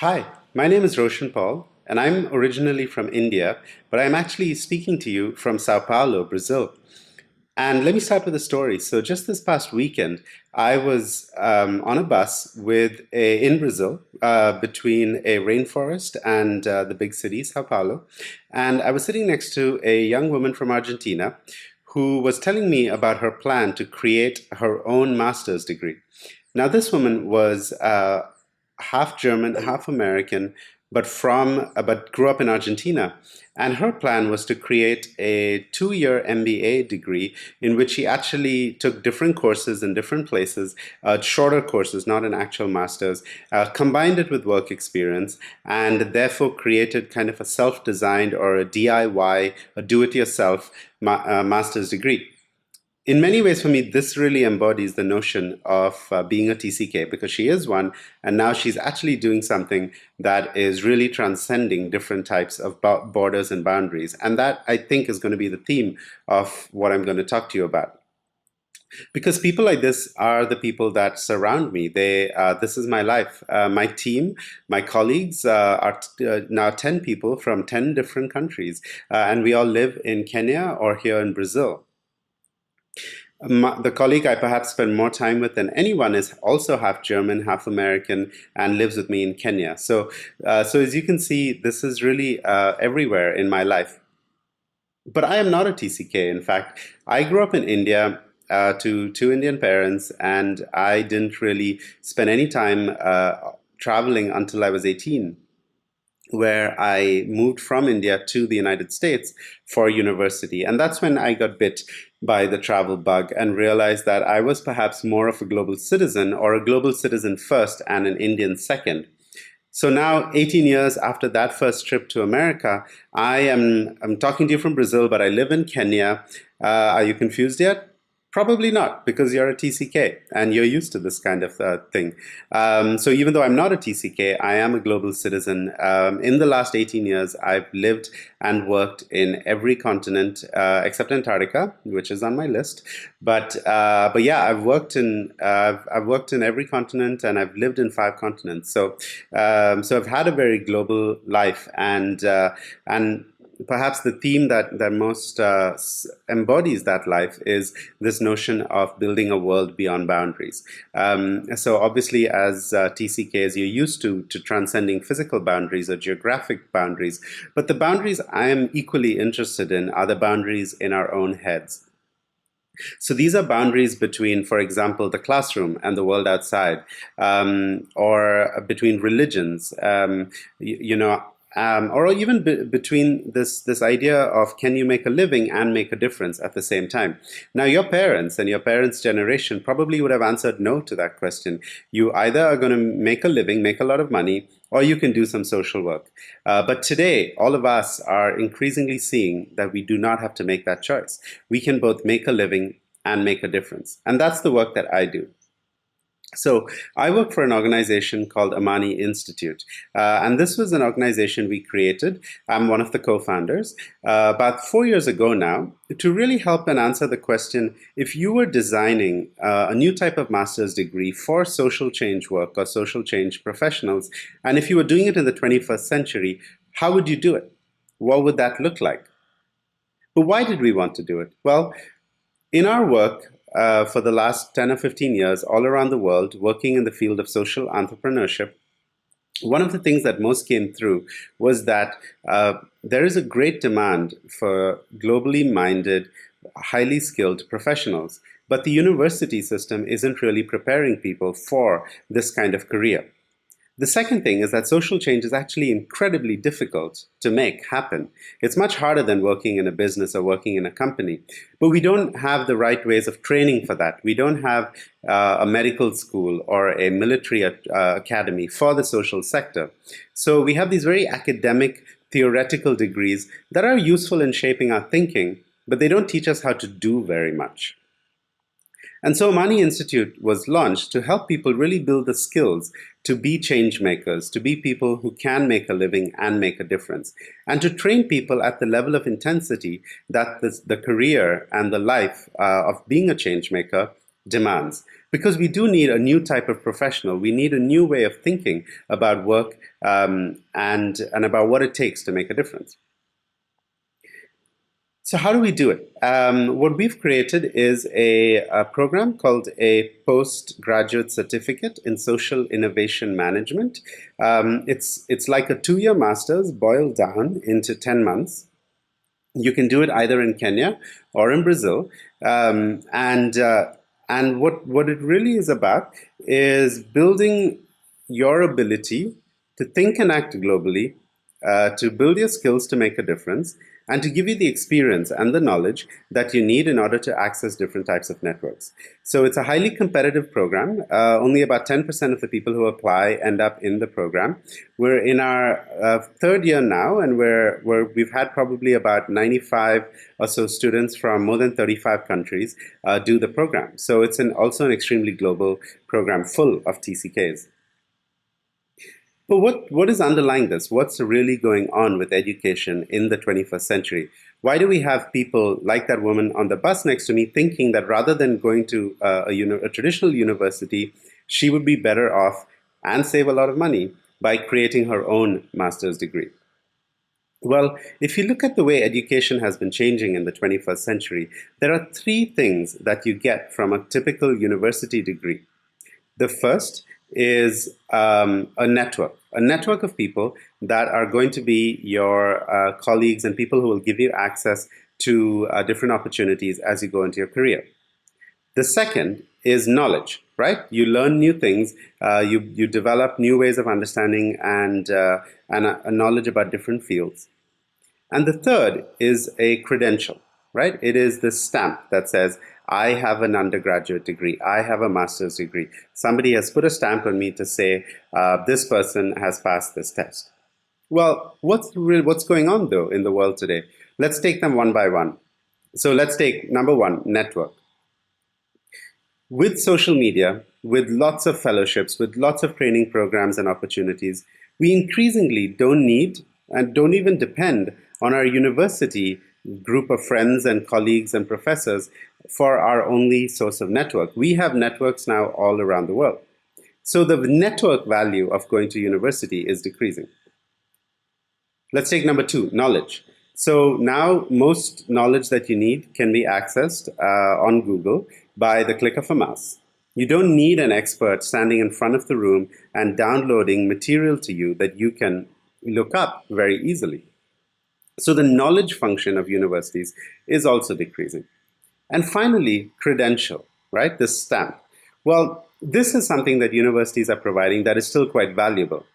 Hi, my name is Roshan Paul, and I'm originally from India, but I'm actually speaking to you from Sao Paulo, Brazil. And let me start with a story. So, just this past weekend, I was on a bus in Brazil between a rainforest and the big city, Sao Paulo. And I was sitting next to a young woman from Argentina who was telling me about her plan to create her own master's degree. Now, this woman was half German, half American, but grew up in Argentina. And her plan was to create a 2-year MBA degree in which she actually took different courses in different places, shorter courses, not an actual master's, combined it with work experience, and therefore created kind of a self-designed or a DIY, a do-it-yourself master's degree. In many ways, for me, this really embodies the notion of being a TCK because she is one, and now she's actually doing something that is really transcending different types of borders and boundaries. And that, I think, is going to be the theme of what I'm going to talk to you about. Because people like this are the people that surround me. This is my life. My team, my colleagues are now 10 people from 10 different countries, and we all live in Kenya or here in Brazil. The colleague I perhaps spend more time with than anyone is also half German, half American, and lives with me in Kenya. So as you can see, this is really everywhere in my life. But I am not a TCK. In fact, I grew up in India to two Indian parents, and I didn't really spend any time traveling until I was 18, where I moved from India to the United States for university. And that's when I got bit by the travel bug and realized that I was perhaps more of a global citizen, or a global citizen first and an Indian second. So now, 18 years after that first trip to America, I'm talking to you from Brazil, but I live in Kenya. Are you confused yet? Probably not, because you're a TCK and you're used to this kind of thing. So even though I'm not a TCK, I am a global citizen. In the last 18 years, I've lived and worked in every continent except Antarctica, which is on my list. But yeah, I've worked in every continent, and I've lived in 5 continents. So I've had a very global life, and perhaps the theme that most embodies that life is this notion of building a world beyond boundaries. So obviously, as TCKs, you're used to transcending physical boundaries or geographic boundaries, but the boundaries I am equally interested in are the boundaries in our own heads. So these are boundaries between, for example, the classroom and the world outside, or between religions. Or even between this idea of can you make a living and make a difference at the same time. Now, your parents and your parents' generation probably would have answered no to that question. You either are going to make a living, make a lot of money, or you can do some social work. But today, all of us are increasingly seeing that we do not have to make that choice. We can both make a living and make a difference. And that's the work that I do. So I work for an organization called Amani Institute, and this was an organization we created. I'm one of the co-founders about 4 years ago now, to really help and answer the question: if you were designing a new type of master's degree for social change work or social change professionals, and if you were doing it in the 21st century, how would you do it? What would that look like? But why did we want to do it? Well, in our work, for the last 10 or 15 years, all around the world, working in the field of social entrepreneurship, one of the things that most came through was that there is a great demand for globally minded, highly skilled professionals. But the university system isn't really preparing people for this kind of career. The second thing is that social change is actually incredibly difficult to make happen. It's much harder than working in a business or working in a company. But we don't have the right ways of training for that. We don't have a medical school or a military academy for the social sector. So we have these very academic, theoretical degrees that are useful in shaping our thinking, but they don't teach us how to do very much. And so Amani Institute was launched to help people really build the skills to be change makers, to be people who can make a living and make a difference, and to train people at the level of intensity that the career and the life of being a change maker demands. Because we do need a new type of professional. We need a new way of thinking about work and about what it takes to make a difference. So how do we do it? What we've created is a program called a postgraduate certificate in social innovation management. It's like a 2-year master's boiled down into 10 months. You can do it either in Kenya or in Brazil, and what it really is about is building your ability to think and act globally, to build your skills to make a difference, and to give you the experience and the knowledge that you need in order to access different types of networks. So it's a highly competitive program. Only about 10% of the people who apply end up in the program. We're in our third year now, and we've had probably about 95 or so students from more than 35 countries do the program. So it's also an extremely global program full of TCKs. But what is underlying this? What's really going on with education in the 21st century? Why do we have people like that woman on the bus next to me thinking that rather than going to a traditional university, she would be better off and save a lot of money by creating her own master's degree? Well, if you look at the way education has been changing in the 21st century, there are 3 things that you get from a typical university degree. The first is a network of people that are going to be your colleagues and people who will give you access to different opportunities as you go into your career. The second is knowledge, right? You learn new things, you develop new ways of understanding and a knowledge about different fields. And the third is a credential, right? It is the stamp that says, I have an undergraduate degree, I have a master's degree. Somebody has put a stamp on me to say, this person has passed this test. Well, what's going on though in the world today? Let's take them one by one. So let's take number 1, network. With social media, with lots of fellowships, with lots of training programs and opportunities, we increasingly don't need and don't even depend on our university group of friends and colleagues and professors for our only source of network. We have networks now all around the world. So the network value of going to university is decreasing. Let's take number 2, knowledge. So now most knowledge that you need can be accessed on Google by the click of a mouse. You don't need an expert standing in front of the room and downloading material to you that you can look up very easily. So the knowledge function of universities is also decreasing. And finally, credential, right? The stamp. Well, this is something that universities are providing that is still quite valuable.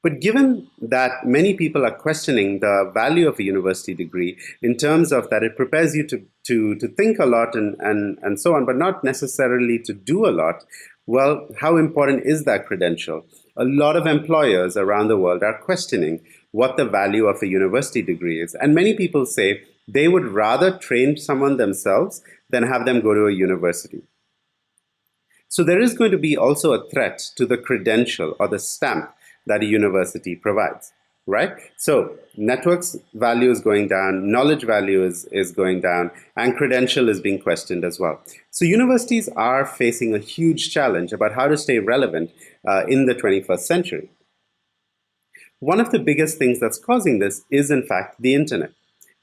But given that many people are questioning the value of a university degree in terms of that it prepares you to think a lot and so on, but not necessarily to do a lot, well, how important is that credential? A lot of employers around the world are questioning what the value of a university degree is. And many people say they would rather train someone themselves than have them go to a university. So there is going to be also a threat to the credential or the stamp that a university provides, right? So networks value is going down, knowledge value is going down, and credential is being questioned as well. So universities are facing a huge challenge about how to stay relevant in the 21st century. One of the biggest things that's causing this is, in fact, the internet.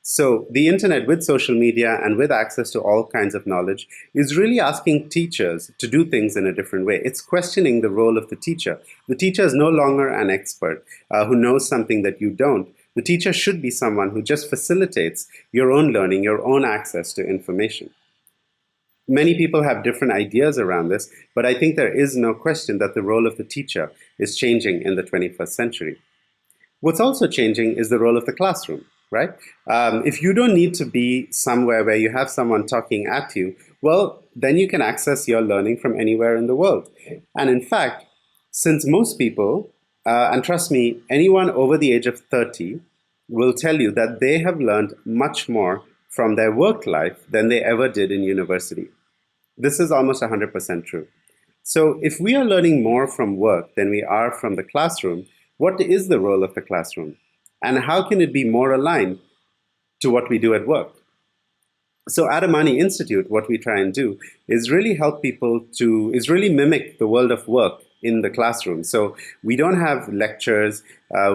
So the internet, with social media and with access to all kinds of knowledge, is really asking teachers to do things in a different way. It's questioning the role of the teacher. The teacher is no longer an expert who knows something that you don't. The teacher should be someone who just facilitates your own learning, your own access to information. Many people have different ideas around this, but I think there is no question that the role of the teacher is changing in the 21st century. What's also changing is the role of the classroom, right? If you don't need to be somewhere where you have someone talking at you, well, then you can access your learning from anywhere in the world. And in fact, since most people, and trust me, anyone over the age of 30 will tell you that they have learned much more from their work life than they ever did in university. This is almost 100% true. So if we are learning more from work than we are from the classroom, what is the role of the classroom? And how can it be more aligned to what we do at work? So at Amani Institute, what we try and do is really help people is really mimic the world of work in the classroom. So we don't have lectures,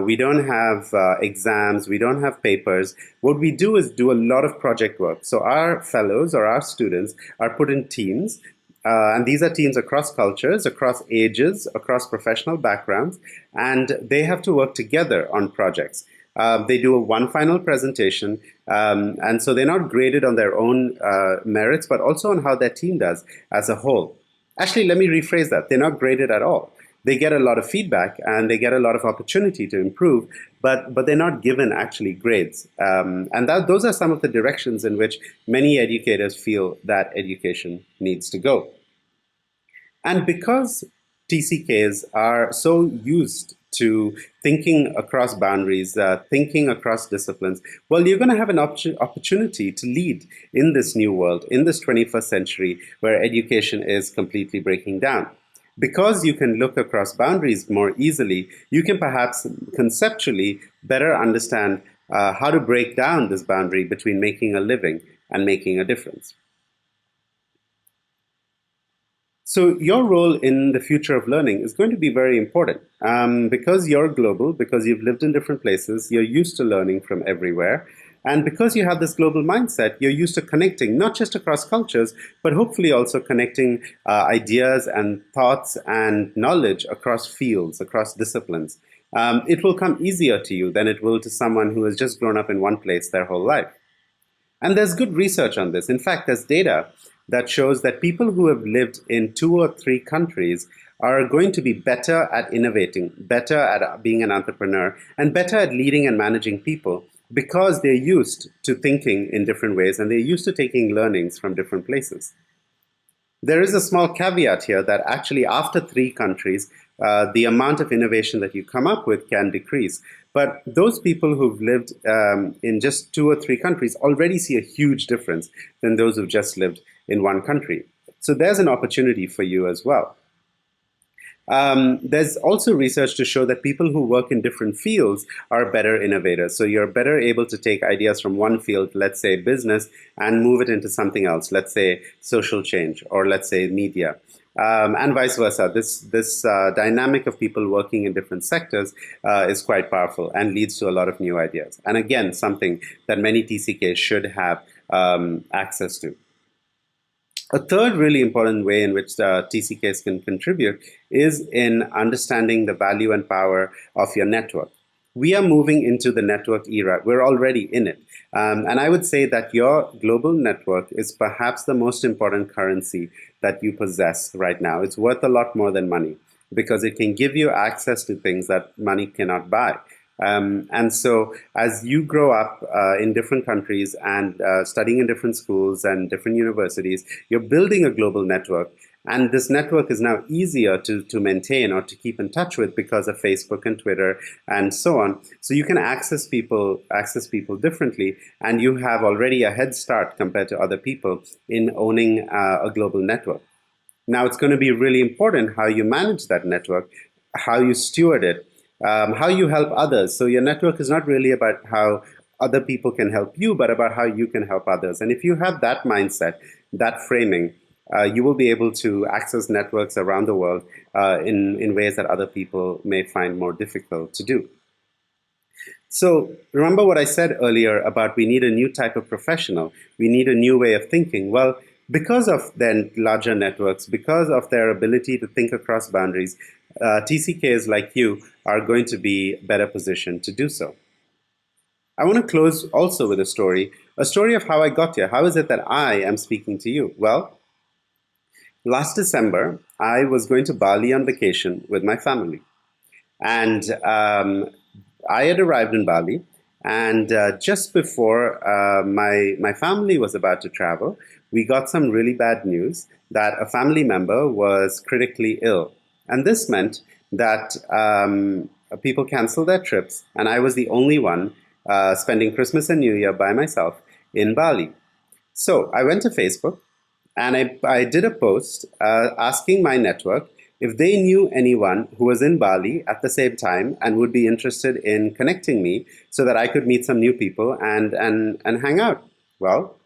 we don't have exams, we don't have papers. What we do is do a lot of project work. So our fellows or our students are put in teams, and these are teams across cultures, across ages, across professional backgrounds, and they have to work together on projects. They do one final presentation, and so they're not graded on their own merits, but also on how their team does as a whole. Actually, let me rephrase that. They're not graded at all. They get a lot of feedback and they get a lot of opportunity to improve, but they're not given actually grades. And those are some of the directions in which many educators feel that education needs to go. And because TCKs are so used to thinking across boundaries, thinking across disciplines, well, you're going to have an opportunity to lead in this new world, in this 21st century where education is completely breaking down. Because you can look across boundaries more easily, you can perhaps conceptually better understand how to break down this boundary between making a living and making a difference. So your role in the future of learning is going to be very important because you're global, because you've lived in different places, you're used to learning from everywhere. And because you have this global mindset, you're used to connecting, not just across cultures, but hopefully also connecting ideas and thoughts and knowledge across fields, across disciplines. It will come easier to you than it will to someone who has just grown up in one place their whole life. And there's good research on this. In fact, there's data that shows that people who have lived in 2 or 3 countries are going to be better at innovating, better at being an entrepreneur, and better at leading and managing people because they're used to thinking in different ways and they're used to taking learnings from different places. There is a small caveat here that actually after 3 countries, the amount of innovation that you come up with can decrease. But those people who've lived in just 2 or 3 countries already see a huge difference than those who've just lived in one country. So there's an opportunity for you as well. There's also research to show that people who work in different fields are better innovators. So you're better able to take ideas from one field, let's say business, and move it into something else, let's say social change, or let's say media. And vice versa. This dynamic of people working in different sectors is quite powerful and leads to a lot of new ideas. And again, something that many TCKs should have access to. A third really important way in which the TCKs can contribute is in understanding the value and power of your network. We are moving into the network era. We're already in it. And I would say that your global network is perhaps the most important currency that you possess right now. It's worth a lot more than money because it can give you access to things that money cannot buy. And so as you grow up in different countries and studying in different schools and different universities, you're building a global network. And this network is now easier to maintain or to keep in touch with because of Facebook and Twitter and so on. So you can access people differently, and you have already a head start compared to other people in owning a global network. Now, it's going to be really important how you manage that network, how you steward it, how you help others. So your network is not really about how other people can help you, but about how you can help others. And if you have that mindset, that framing, you will be able to access networks around the world in ways that other people may find more difficult to do. So remember what I said earlier about we need a new type of professional. We need a new way of thinking. Well, because of their larger networks, because of their ability to think across boundaries, TCKs like you are going to be better positioned to do so. I want to close also with a story of how I got here. How is it that I am speaking to you? Well, last December, I was going to Bali on vacation with my family. And I had arrived in Bali, and just before my family was about to travel, we got some really bad news that a family member was critically ill. And this meant that people canceled their trips, and I was the only one spending Christmas and New Year by myself in Bali. So I went to Facebook and I did a post asking my network if they knew anyone who was in Bali at the same time and would be interested in connecting me so that I could meet some new people and hang out. Well,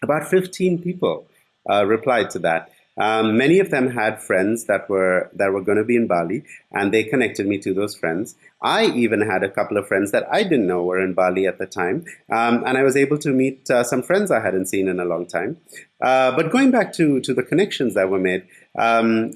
About 15 people replied to that. Many of them had friends that were going to be in Bali, and they connected me to those friends. I even had a couple of friends that I didn't know were in Bali at the time, and I was able to meet some friends I hadn't seen in a long time. But going back to the connections that were made,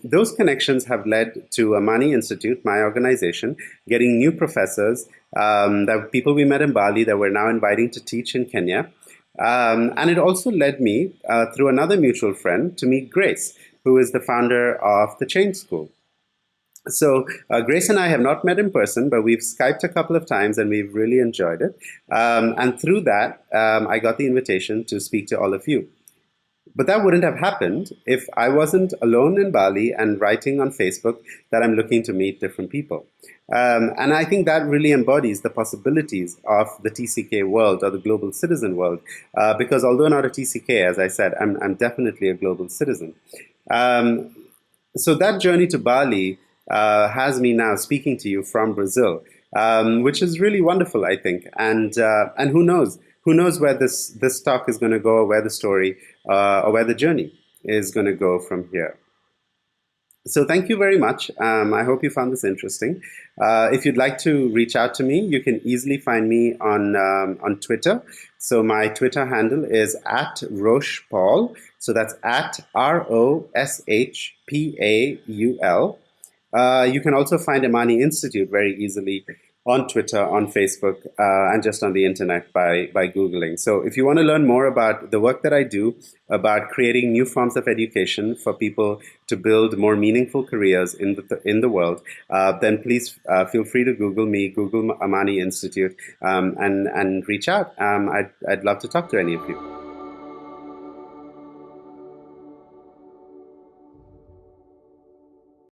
those connections have led to Amani Institute, my organization, getting new professors, that people we met in Bali that we're now inviting to teach in Kenya. And it also led me, through another mutual friend, to meet Grace, who is the founder of the Change School. So Grace and I have not met in person, but we've Skyped a couple of times and we've really enjoyed it. And through that, I got the invitation to speak to all of you. But that wouldn't have happened if I wasn't alone in Bali and writing on Facebook that I'm looking to meet different people. And I think that really embodies the possibilities of the TCK world or the global citizen world. Because although not a TCK, as I said, I'm definitely a global citizen. Um, so that journey to Bali has me now speaking to you from Brazil, which is really wonderful, I think. And who knows? Who knows where this talk is going to go, or where the story, or where the journey is going to go from here. So thank you very much. I hope you found this interesting. If you'd like to reach out to me, you can easily find me on Twitter. So my Twitter handle is at Rosh Paul. So that's at ROSHPAUL. You can also find Imani Institute very easily on Twitter, on Facebook, and just on the internet by Googling. So if you want to learn more about the work that I do, about creating new forms of education for people to build more meaningful careers in the world, then please feel free to Google me, Google Amani Institute, and reach out. I'd love to talk to any of you.